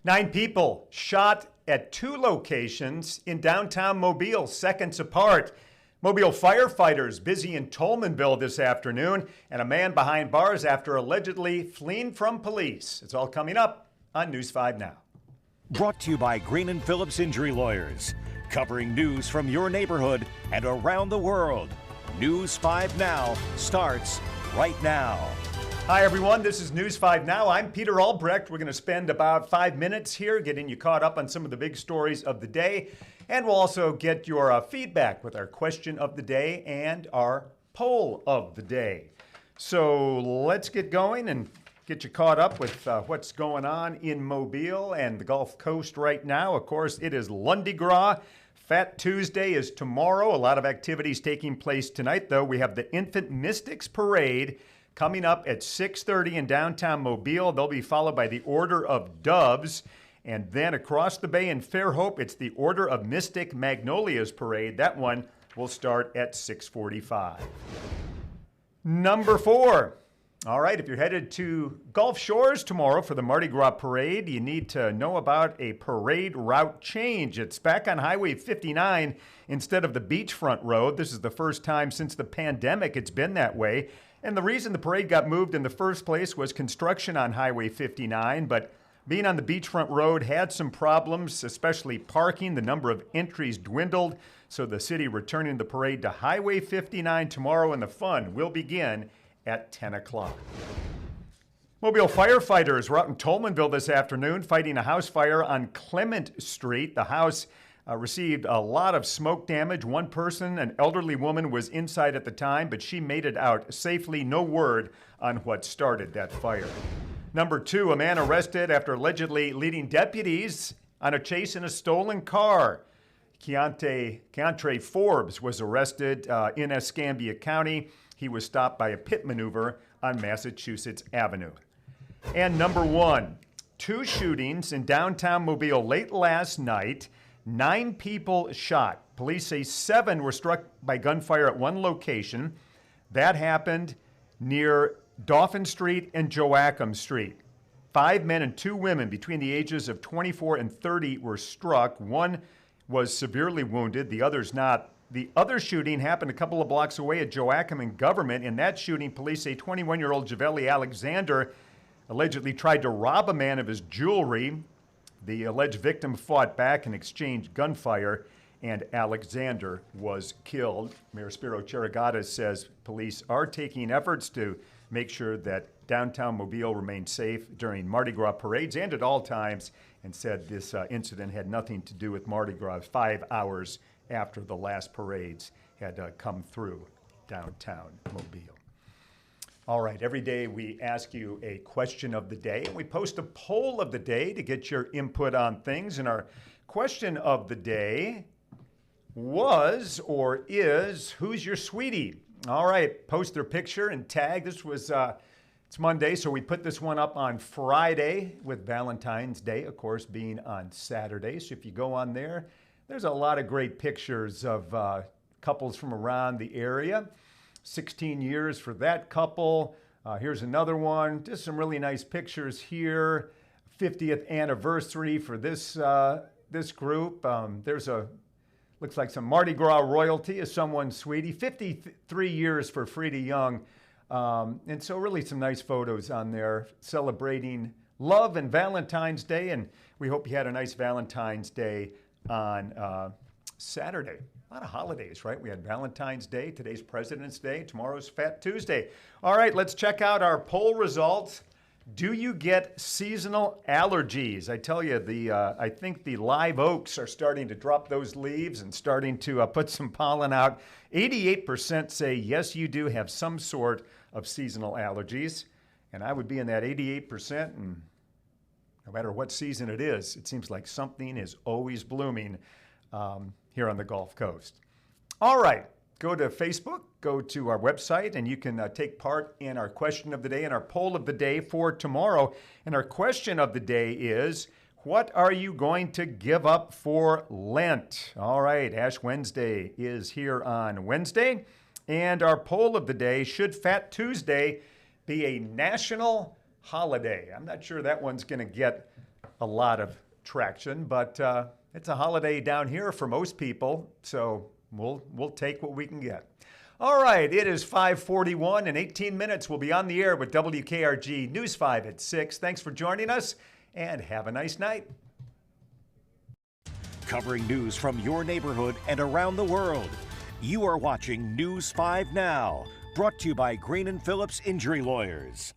9 people shot at 2 locations in downtown Mobile, seconds apart. Mobile firefighters busy in Tolmanville this afternoon, and a man behind bars after allegedly fleeing from police. It's all coming up on News 5 Now. Brought to you by Green & Phillips Injury Lawyers, covering news from your neighborhood and around the world. News 5 Now starts right now. Hi, everyone. This is News 5 Now. I'm Peter Albrecht. We're going to spend about 5 minutes here getting you caught up on some of the big stories of the day. And we'll also get your feedback with our question of the day and our poll of the day. So let's get going and get you caught up with what's going on in Mobile and the Gulf Coast right now. Of course, it is Lundi Gras. Fat Tuesday is tomorrow. A lot of activities taking place tonight, though. We have the Infant Mystics Parade coming up at 6:30 in downtown Mobile. They'll be followed by the Order of Doves. And then across the bay in Fairhope, it's the Order of Mystic Magnolias Parade. That one will start at 6:45. Number 4. All right, if you're headed to Gulf Shores tomorrow for the Mardi Gras Parade, you need to know about a parade route change. It's back on Highway 59 instead of the beachfront road. This is the first time since the pandemic it's been that way. And the reason the parade got moved in the first place was construction on Highway 59, but being on the beachfront road had some problems, especially parking. The number of entries dwindled, so the city returning the parade to Highway 59 tomorrow, and the fun will begin at 10 o'clock. Mobile firefighters were out in Tolmanville this afternoon fighting a house fire on Clement Street. The house received a lot of smoke damage. One person, an elderly woman, was inside at the time, but she made it out safely. No word on what started that fire. Number 2, a man arrested after allegedly leading deputies on a chase in a stolen car. Keontre Forbes was arrested in Escambia County. He was stopped by a pit maneuver on Massachusetts Avenue. And number 1, 2 shootings in downtown Mobile late last night. 9 people shot. Police say 7 were struck by gunfire at one location. That happened near Dauphin Street and Joachim Street. 5 men and 2 women between the ages of 24 and 30 were struck. One was severely wounded, the other's not. The other shooting happened a couple of blocks away at Joachim and Government. In that shooting, police say 21-year-old Javeli Alexander allegedly tried to rob a man of his jewelry. The alleged victim fought back and exchanged gunfire, and Alexander was killed. Mayor Spiro Cheragata says police are taking efforts to make sure that downtown Mobile remains safe during Mardi Gras parades and at all times, and said this incident had nothing to do with Mardi Gras 5 hours after the last parades had come through downtown Mobile. All right, every day we ask you a question of the day, and we post a poll of the day to get your input on things. And our question of the day was or is, who's your sweetie? All right, post their picture and tag. This was, it's Monday, so we put this one up on Friday with Valentine's Day, of course, being on Saturday. So if you go on there, there's a lot of great pictures of couples from around the area. 16 years for that couple. Here's another one. Just some really nice pictures here. 50th anniversary for this group. There's looks like some Mardi Gras royalty is someone's sweetie. 53 years for Frida Young. And so really some nice photos on there celebrating love and Valentine's Day. And we hope you had a nice Valentine's Day on Saturday. A lot of holidays, right? We had Valentine's Day, today's President's Day, tomorrow's Fat Tuesday. All right, let's check out our poll results. Do you get seasonal allergies? I tell you, I think the live oaks are starting to drop those leaves and starting to put some pollen out. 88% say yes, you do have some sort of seasonal allergies. And I would be in that 88%, and no matter what season it is, it seems like something is always blooming here on the Gulf Coast. All right, go to Facebook, go to our website, and you can take part in our question of the day and our poll of the day for tomorrow. And our question of the day is, what are you going to give up for Lent? All right, Ash Wednesday is here on Wednesday. And our poll of the day, should Fat Tuesday be a national holiday? I'm not sure that one's going to get a lot of traction, but it's a holiday down here for most people, so we'll take what we can get. All right, it is 5:41. In 18 minutes, we'll be on the air with WKRG News 5 at 6. Thanks for joining us, and have a nice night. Covering news from your neighborhood and around the world. You are watching News 5 Now, brought to you by Green & Phillips Injury Lawyers.